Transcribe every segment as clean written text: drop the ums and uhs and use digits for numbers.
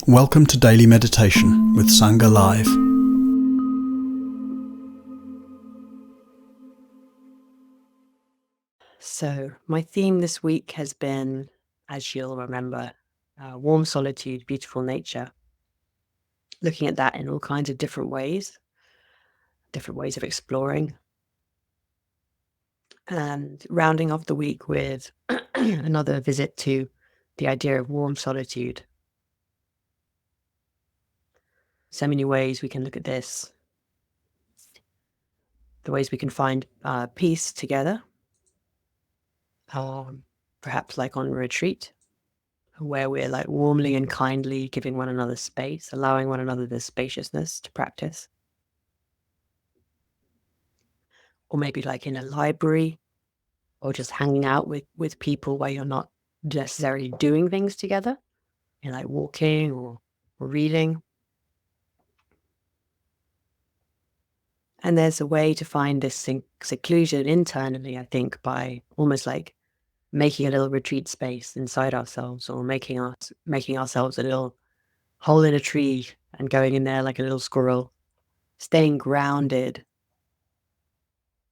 Welcome to Daily Meditation with Sangha Live. So my theme this week has been, as you'll remember, warm solitude, beautiful nature. Looking at that in all kinds of different ways of exploring. And rounding off the week with another visit to the idea of warm solitude. So many ways we can look at this. The ways we can find peace together. Perhaps like on retreat, where we're like warmly and kindly giving one another space, allowing one another the spaciousness to practice. Or maybe like in a library, or just hanging out with people where you're not necessarily doing things together. You're like walking or reading. And there's a way to find this seclusion internally, I think, by almost like making a little retreat space inside ourselves, or making ourselves a little hole in a tree and going in there like a little squirrel, staying grounded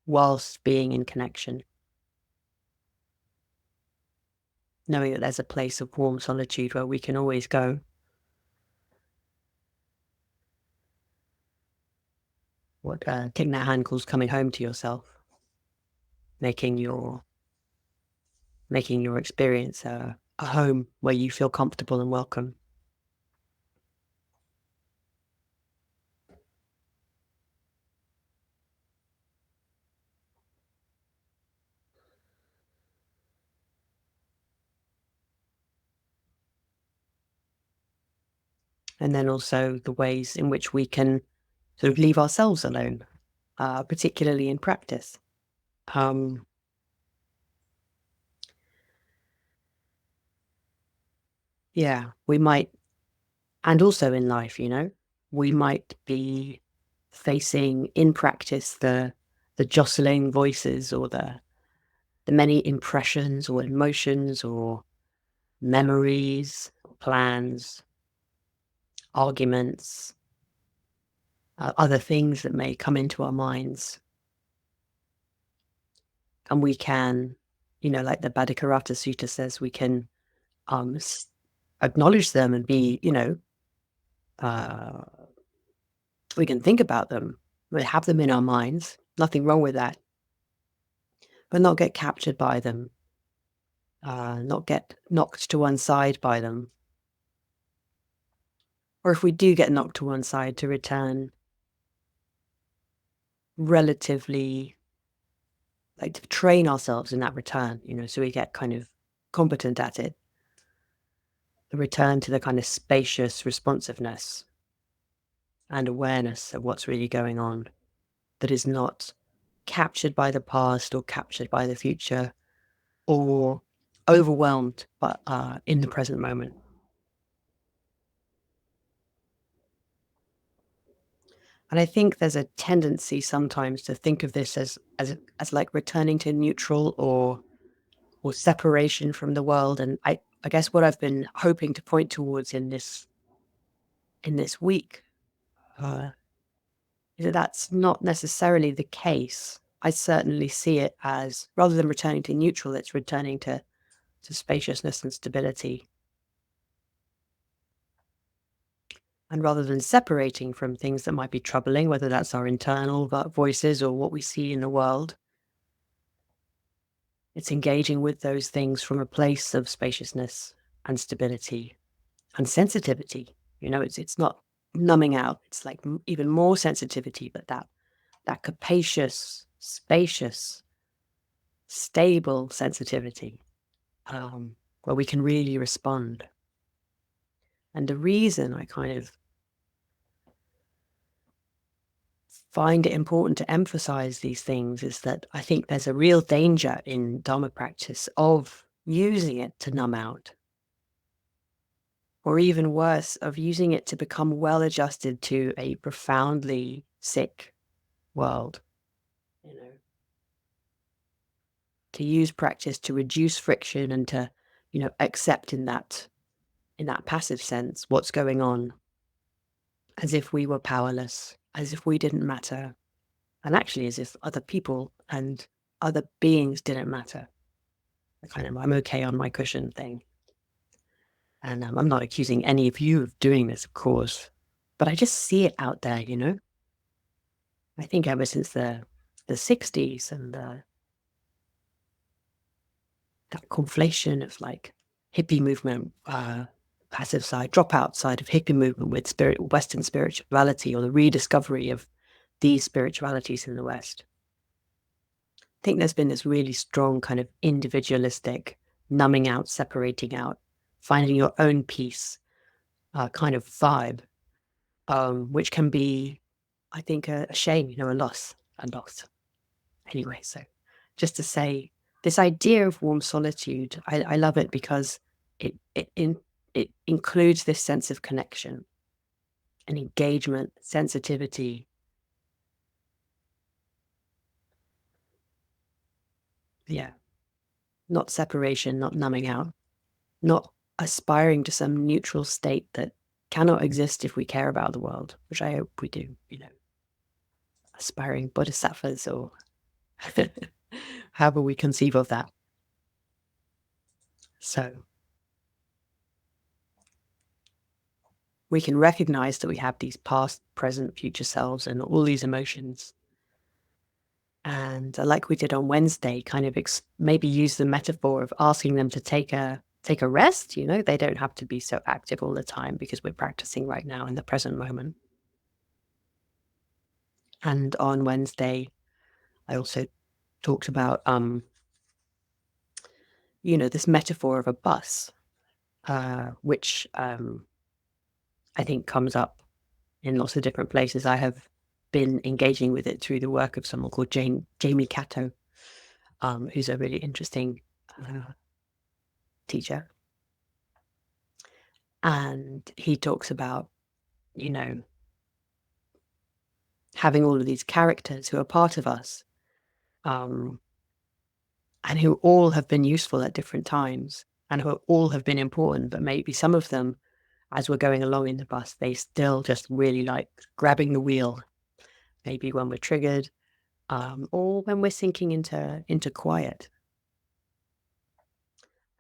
whilst being in connection. Knowing that there's a place of warm solitude where we can always go. What Thich Nhat Hanh calls coming home to yourself, making your experience a home where you feel comfortable and welcome. And then also the ways in which we can sort of leave ourselves alone, particularly in practice. Yeah, we might, and also in life, we might be facing in practice the jostling voices, or the many impressions or emotions or memories, plans, arguments, other things that may come into our minds. And we can, like the Bhaddikaratta Sutta says, we can acknowledge them and be, uh, we can think about them, we have them in our minds, nothing wrong with that, but not get captured by them, not get knocked to one side by them. Or if we do get knocked to one side, to return relatively, like to train ourselves in that return, so we get kind of competent at it. The return to the kind of spacious responsiveness and awareness of what's really going on, that is not captured by the past or captured by the future or overwhelmed in the present moment. And I think there's a tendency sometimes to think of this as like returning to neutral or separation from the world. And I guess what I've been hoping to point towards in this week is that that's not necessarily the case. I certainly see it as, rather than returning to neutral, it's returning to spaciousness and stability. And rather than separating from things that might be troubling, whether that's our internal voices or what we see in the world, it's engaging with those things from a place of spaciousness and stability and sensitivity. It's not numbing out. It's like even more sensitivity, but that capacious, spacious, stable sensitivity, where we can really respond. And the reason I kind of find it important to emphasize these things is that I think there's a real danger in Dharma practice of using it to numb out, or even worse, of using it to become well adjusted to a profoundly sick world. To use practice to reduce friction and to, accept in that in that passive sense, what's going on, as if we were powerless, as if we didn't matter, and actually as if other people and other beings didn't matter. The kind of I'm okay on my cushion thing. And I'm not accusing any of you of doing this, of course, but I just see it out there, you know? I think ever since the 60s and that conflation of like hippie movement, passive side, dropout side of hippie movement with Western spirituality, or the rediscovery of these spiritualities in the West. I think there's been this really strong kind of individualistic numbing out, separating out, finding your own peace kind of vibe, which can be, I think, a shame, you know, a loss. Anyway, so just to say, this idea of warm solitude, I love it because it includes this sense of connection and engagement, sensitivity. Yeah, not separation, not numbing out, not aspiring to some neutral state that cannot exist if we care about the world, which I hope we do, you know, aspiring bodhisattvas or however we conceive of that. So we can recognize that we have these past, present, future selves and all these emotions. And like we did on Wednesday, kind of maybe use the metaphor of asking them to take a rest. You know, they don't have to be so active all the time because we're practicing right now in the present moment. And on Wednesday, I also talked about, you know, this metaphor of a bus, which I think comes up in lots of different places. I have been engaging with it through the work of someone called Jamie Cato, who's a really interesting teacher. And he talks about, you know, having all of these characters who are part of us, um, and who all have been useful at different times and who all have been important, but maybe some of them, as we're going along in the bus, they still just really like grabbing the wheel, maybe when we're triggered, or when we're sinking into quiet.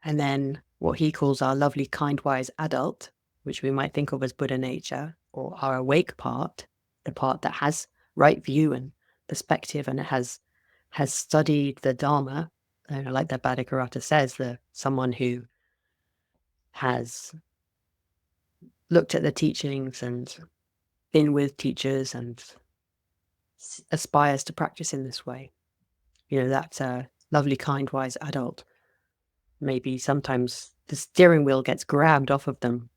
And then what he calls our lovely, kind, wise adult, which we might think of as Buddha nature, or our awake part, the part that has right view and perspective and it has studied the dharma, like the Bhattacharata says, someone who has looked at the teachings and been with teachers and aspires to practice in this way. You know, that's a lovely, kind, wise adult. Maybe sometimes the steering wheel gets grabbed off of them.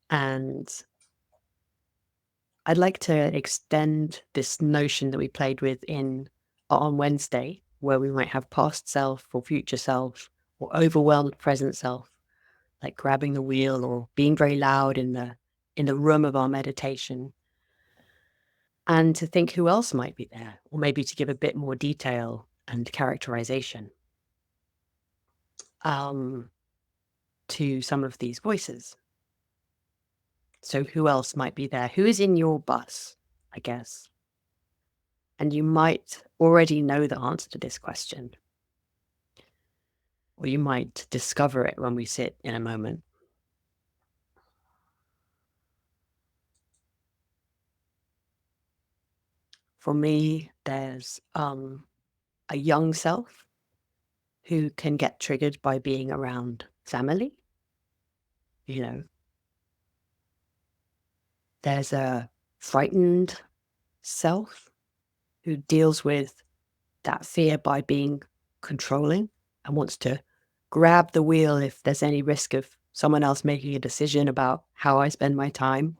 And I'd like to extend this notion that we played with on Wednesday, where we might have past self or future self or overwhelmed present self, like grabbing the wheel or being very loud in the room of our meditation, and to think who else might be there, or maybe to give a bit more detail and characterization to some of these voices. So who else might be there? Who is in your bus, I guess? And you might already know the answer to this question, or you might discover it when we sit in a moment. For me, there's a young self who can get triggered by being around family. You know, there's a frightened self who deals with that fear by being controlling and wants to grab the wheel if there's any risk of someone else making a decision about how I spend my time.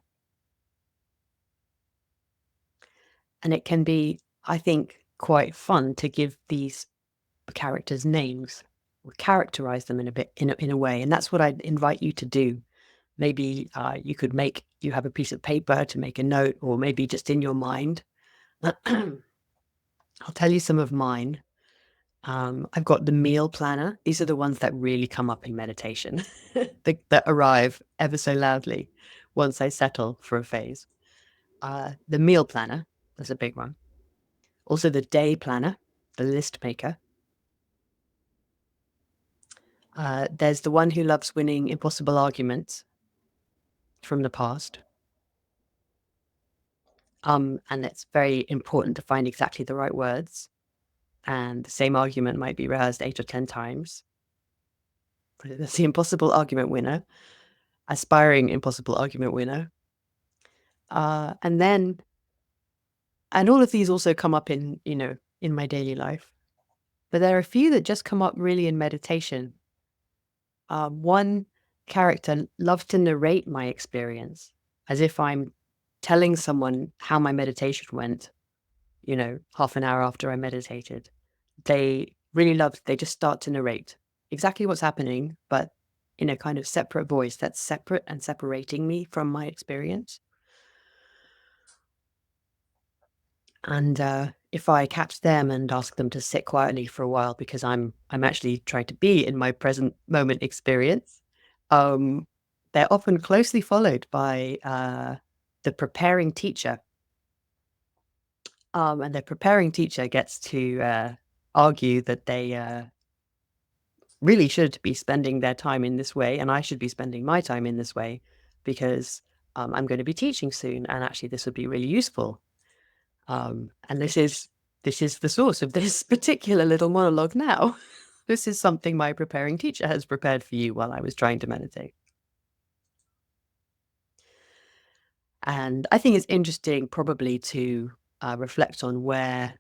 And it can be, I think, quite fun to give these characters names or characterize them in a way. And that's what I'd invite you to do. Maybe you have a piece of paper to make a note, or maybe just in your mind. I'll tell you some of mine. I've got the meal planner. These are the ones that really come up in meditation, that arrive ever so loudly once I settle for a phase. The meal planner, that's a big one. Also the day planner, the list maker. There's the one who loves winning impossible arguments from the past. And it's very important to find exactly the right words. And the same argument might be rehearsed 8 or 10 times. That's the impossible argument winner, aspiring impossible argument winner. And all of these also come up in my daily life. But there are a few that just come up really in meditation. One character loves to narrate my experience as if I'm telling someone how my meditation went, half an hour after I meditated. They just start to narrate exactly what's happening, but in a kind of separate voice that's separate and separating me from my experience. And if I catch them and ask them to sit quietly for a while because I'm actually trying to be in my present moment experience, they're often closely followed by the preparing teacher. And the preparing teacher gets to argue that they really should be spending their time in this way, and I should be spending my time in this way because I'm going to be teaching soon, and actually this would be really useful. And this is the source of this particular little monologue now. This is something my preparing teacher has prepared for you while I was trying to meditate. And I think it's interesting probably to reflect on where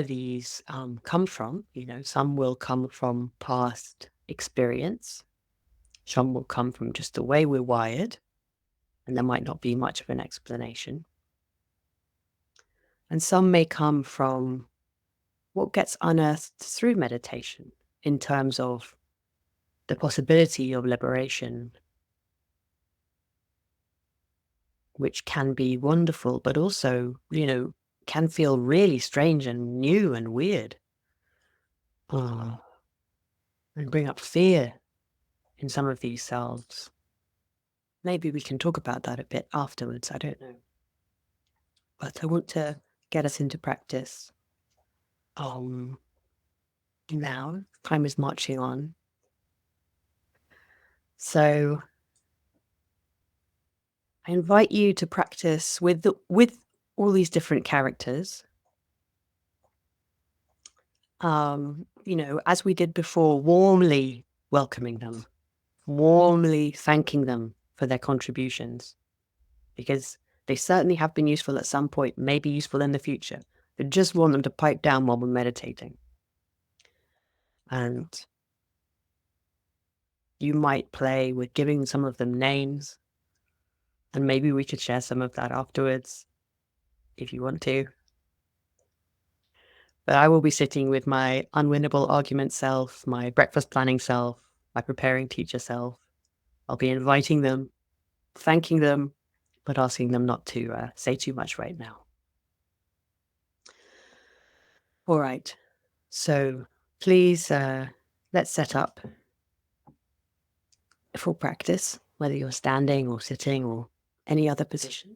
these come from. Some will come from past experience. Some will come from just the way we're wired, and there might not be much of an explanation. And some may come from what gets unearthed through meditation in terms of the possibility of liberation, which can be wonderful, but also, can feel really strange and new and weird. And bring up fear in some of these selves. Maybe we can talk about that a bit afterwards, I don't know. But I want to get us into practice. Now, time is marching on. So I invite you to practice with all these different characters. As we did before, warmly welcoming them, warmly thanking them for their contributions, because they certainly have been useful at some point, maybe useful in the future. I just want them to pipe down while we're meditating. And you might play with giving some of them names, and maybe we could share some of that afterwards if you want to. But I will be sitting with my unwinnable argument self, my breakfast planning self, my preparing teacher self. I'll be inviting them, thanking them, but asking them not to say too much right now. All right. So please, let's set up for practice, whether you're standing or sitting or any other position.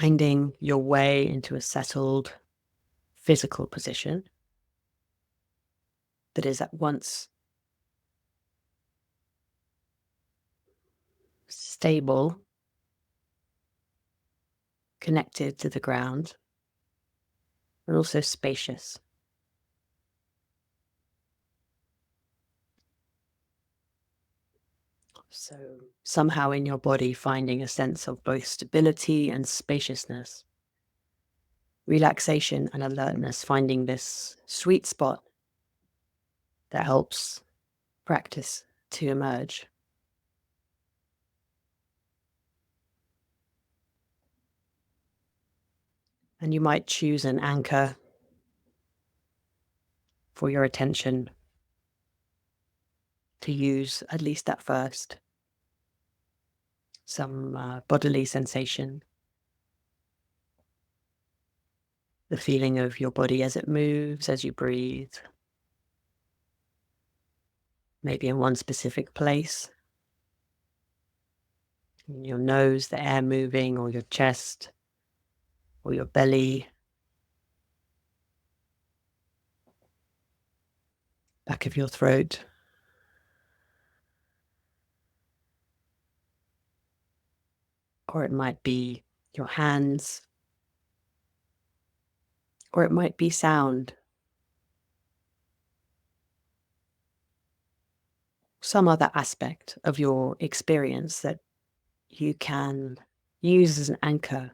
Finding your way into a settled physical position that is at once stable, connected to the ground, and also spacious. So somehow in your body, finding a sense of both stability and spaciousness, relaxation and alertness, finding this sweet spot that helps practice to emerge. And you might choose an anchor for your attention to use, at least at first. some bodily sensation, the feeling of your body as it moves, as you breathe, maybe in one specific place, in your nose, the air moving, or your chest, or your belly, back of your throat. Or it might be your hands, or it might be sound, some other aspect of your experience that you can use as an anchor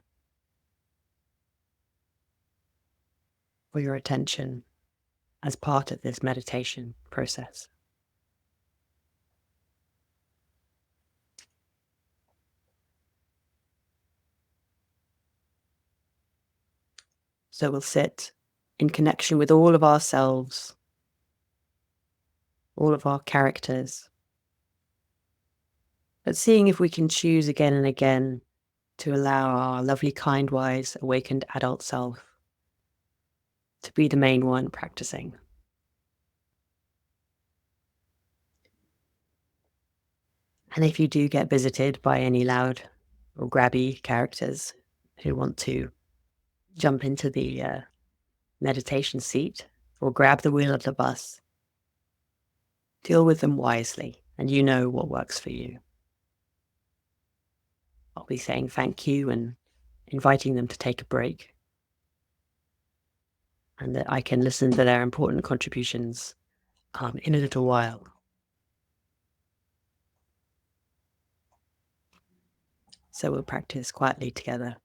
for your attention as part of this meditation process. So we'll sit in connection with all of ourselves, all of our characters, but seeing if we can choose again and again to allow our lovely, kind, wise, awakened adult self to be the main one practicing. And if you do get visited by any loud or grabby characters who want to jump into the meditation seat or grab the wheel of the bus, deal with them wisely, and you know what works for you. I'll be saying thank you and inviting them to take a break, and that I can listen to their important contributions in a little while. So we'll practice quietly together.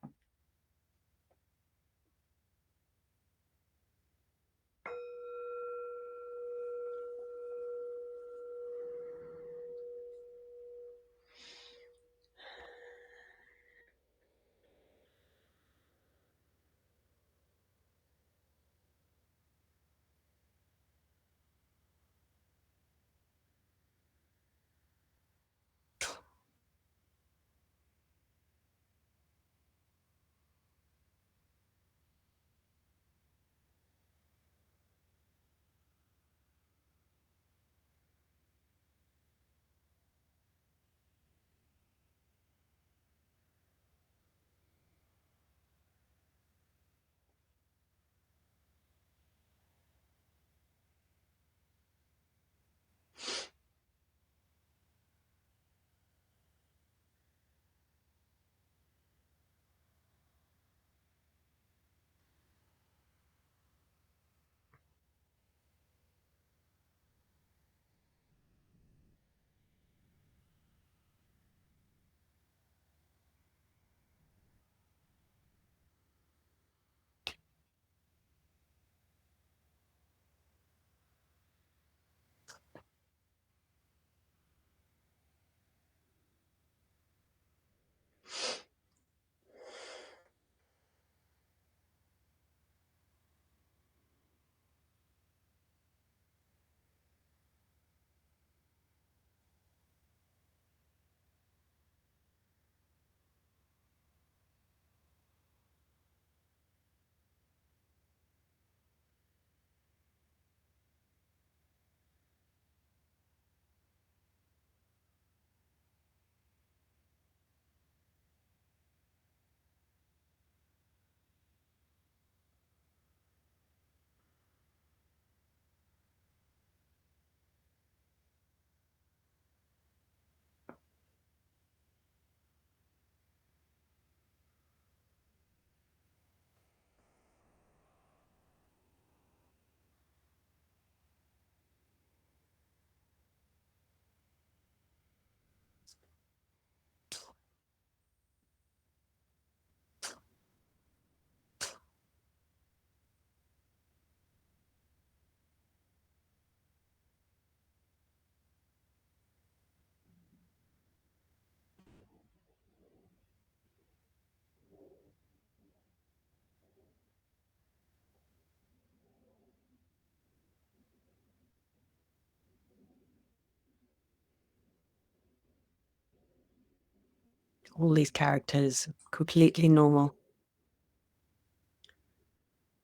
All these characters, completely normal.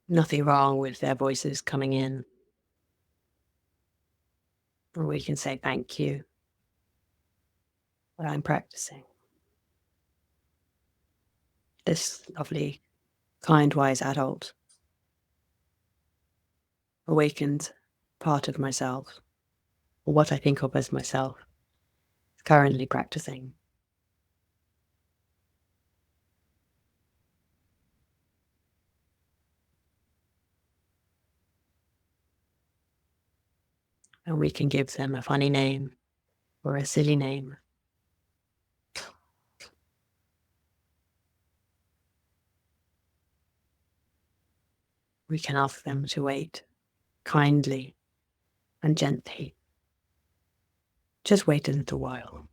Nothing wrong with their voices coming in. Or we can say thank you. But I'm practicing. This lovely, kind, wise adult, awakened part of myself, or what I think of as myself, is currently practicing. And we can give them a funny name or a silly name. We can ask them to wait kindly and gently. Just wait a little while.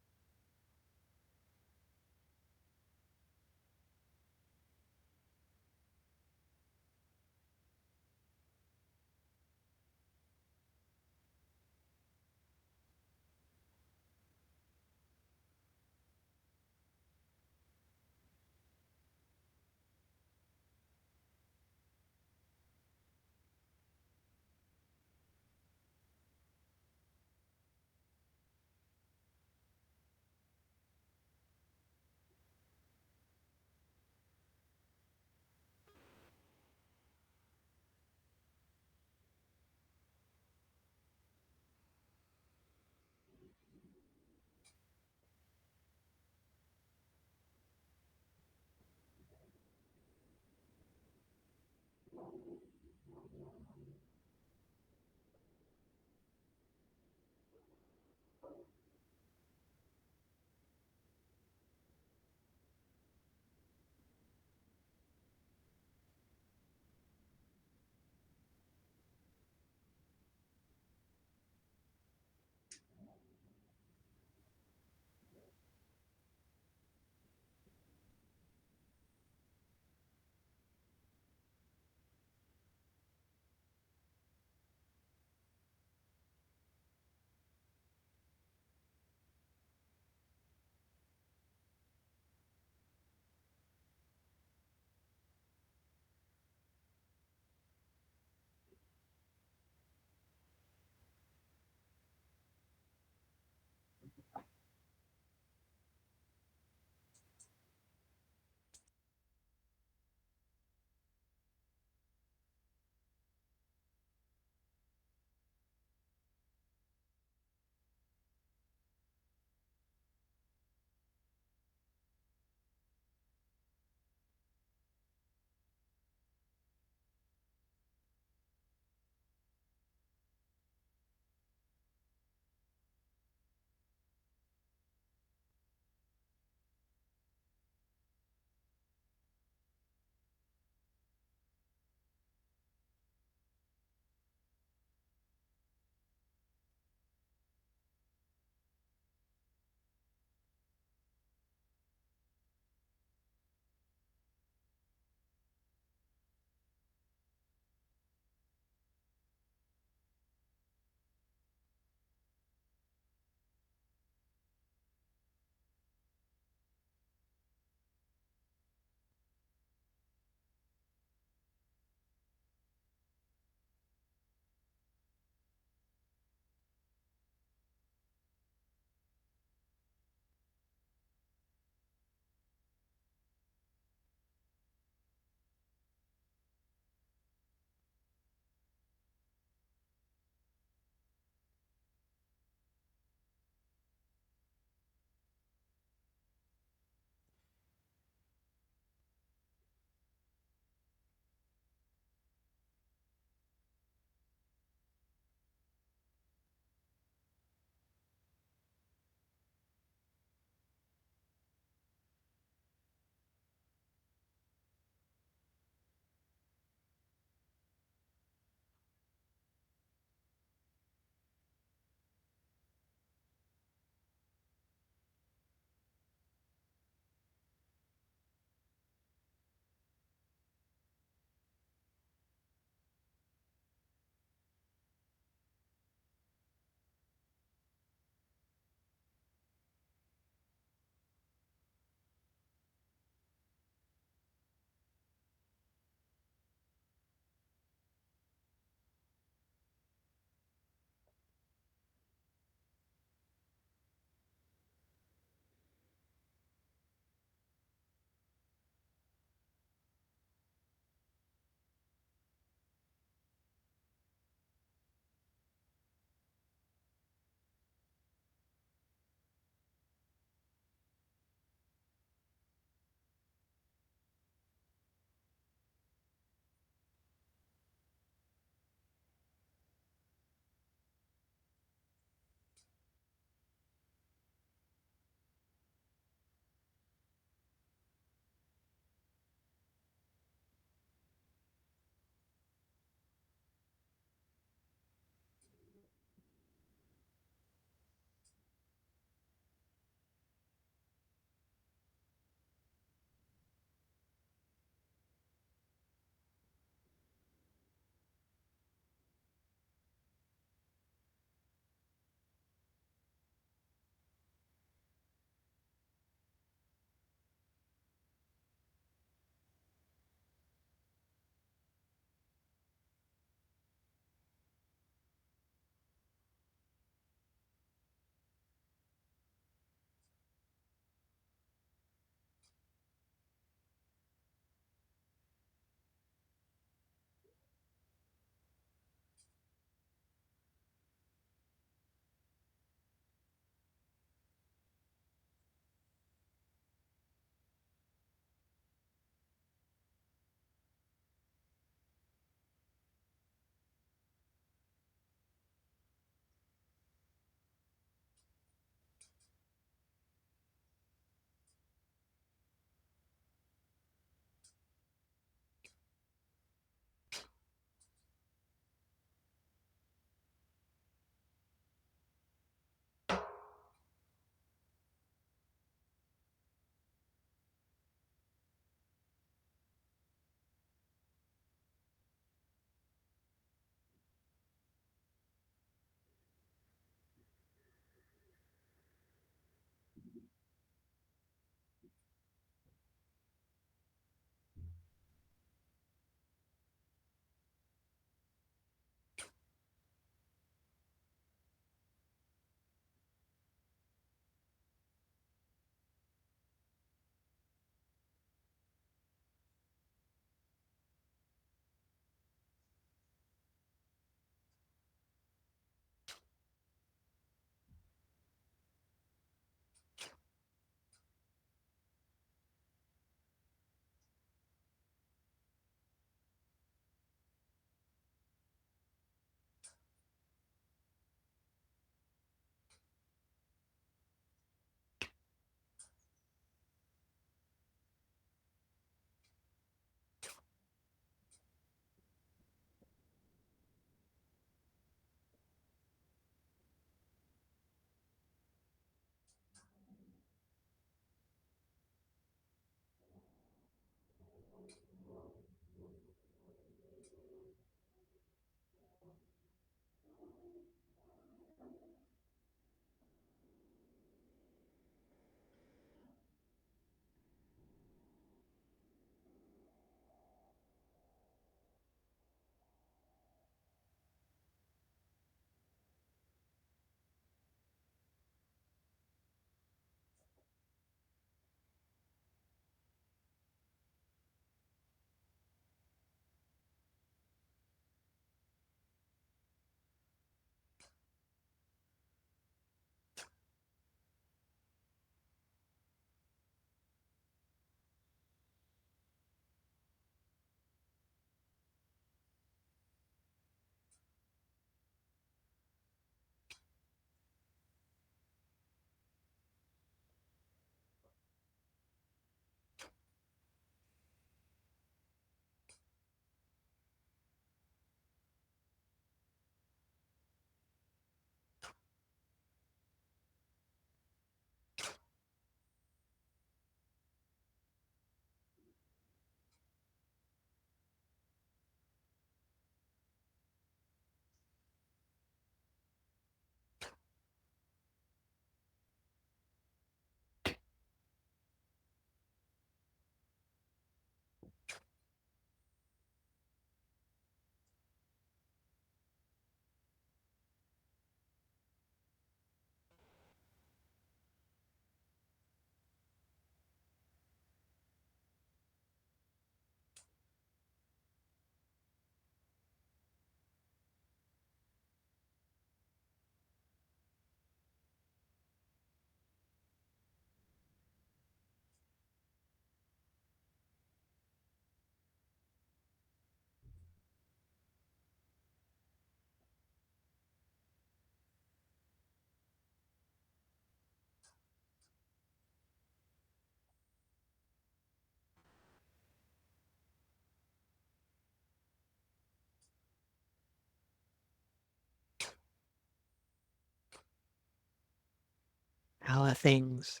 How are things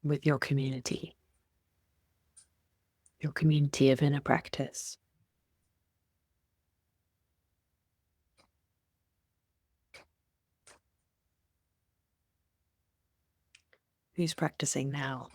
with your community of inner practice? Who's practicing now?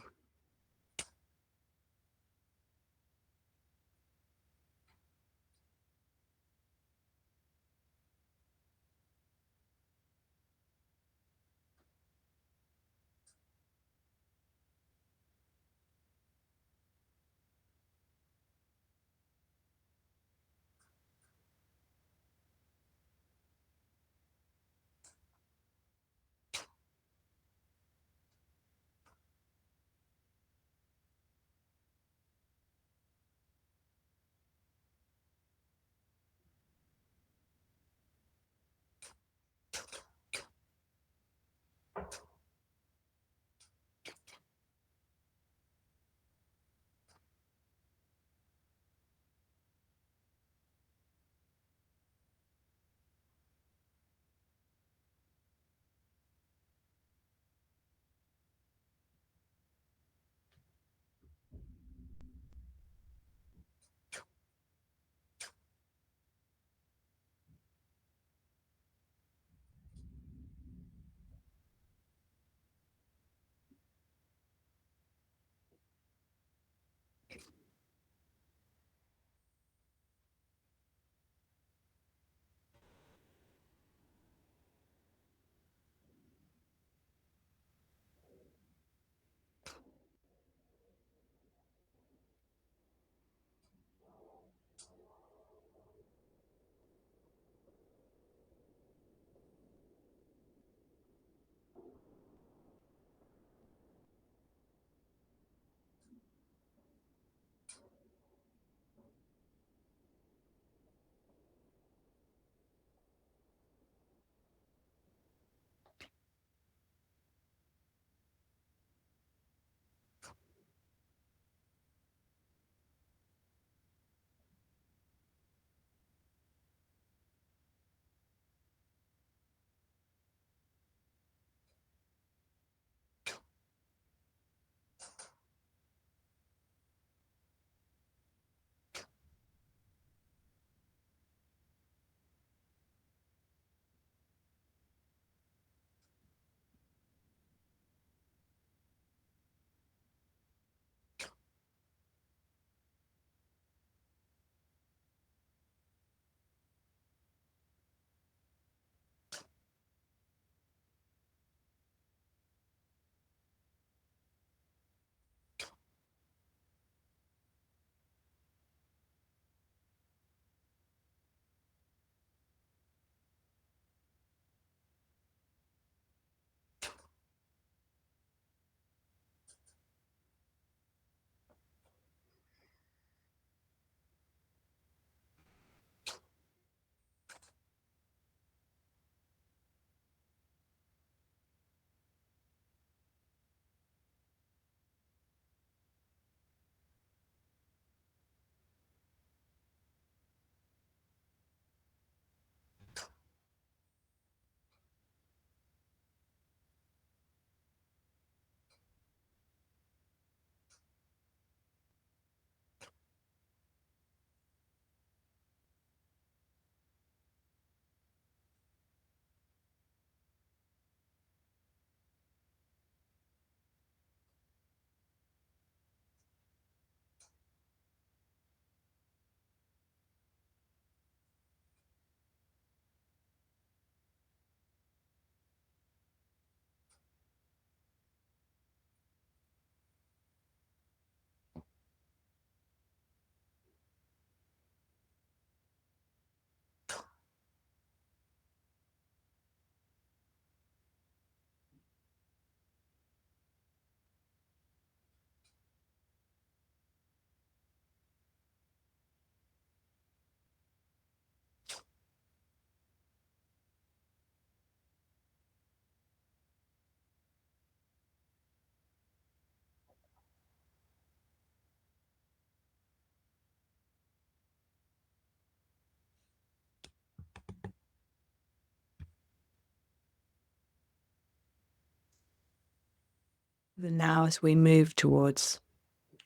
And now, as we move towards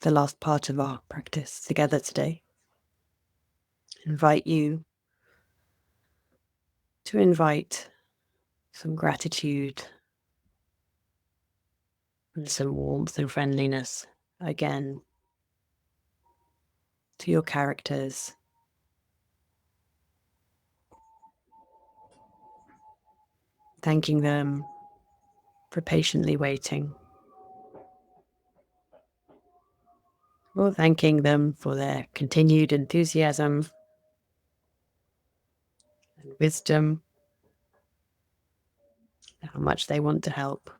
the last part of our practice together today, invite you to invite some gratitude and some warmth and friendliness again to your characters, thanking them for patiently waiting, or thanking them for their continued enthusiasm and wisdom, how much they want to help.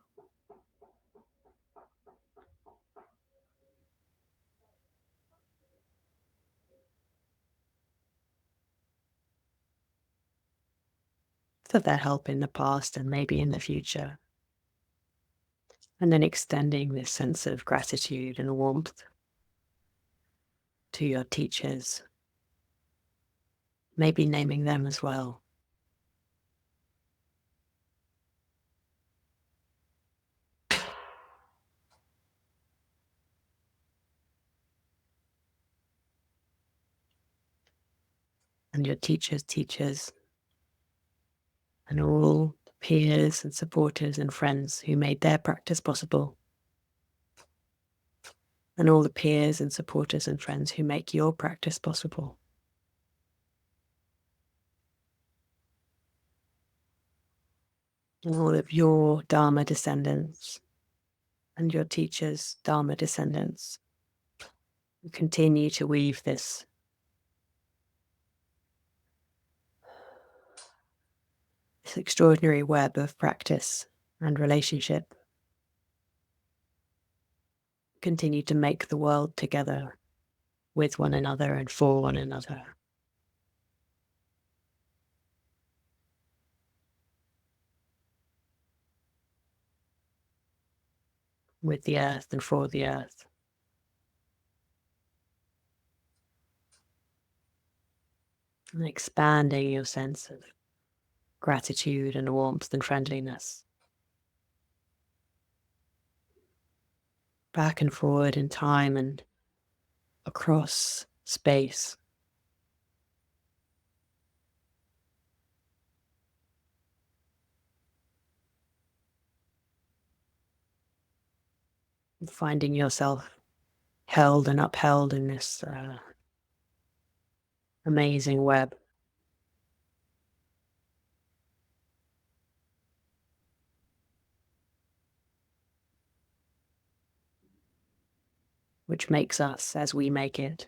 For their help in the past and maybe in the future. And then extending this sense of gratitude and warmth to your teachers, maybe naming them as well. And your teachers' teachers, and all the peers and supporters and friends who made their practice possible. And all the peers and supporters and friends who make your practice possible. And all of your dharma descendants and your teachers' dharma descendants who continue to weave this extraordinary web of practice and relationship, continue to make the world together with one another and for one another. With the earth and for the earth. And expanding your sense of gratitude and warmth and friendliness. Back and forward in time and across space. And finding yourself held and upheld in this amazing web. Which makes us as we make it.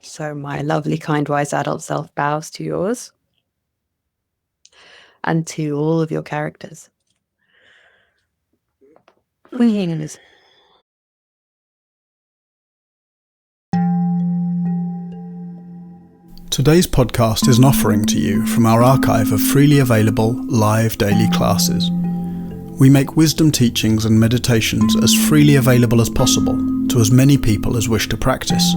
So my lovely, kind, wise adult self bows to yours and to all of your characters. Today's podcast is an offering to you from our archive of freely available live daily classes. We make wisdom teachings and meditations as freely available as possible to as many people as wish to practice.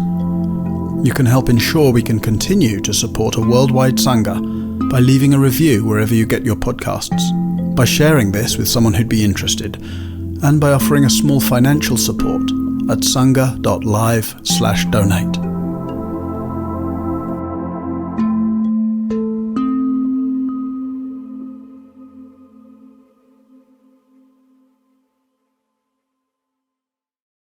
You can help ensure we can continue to support a worldwide Sangha by leaving a review wherever you get your podcasts, by sharing this with someone who'd be interested, and by offering a small financial support at sangha.live/donate.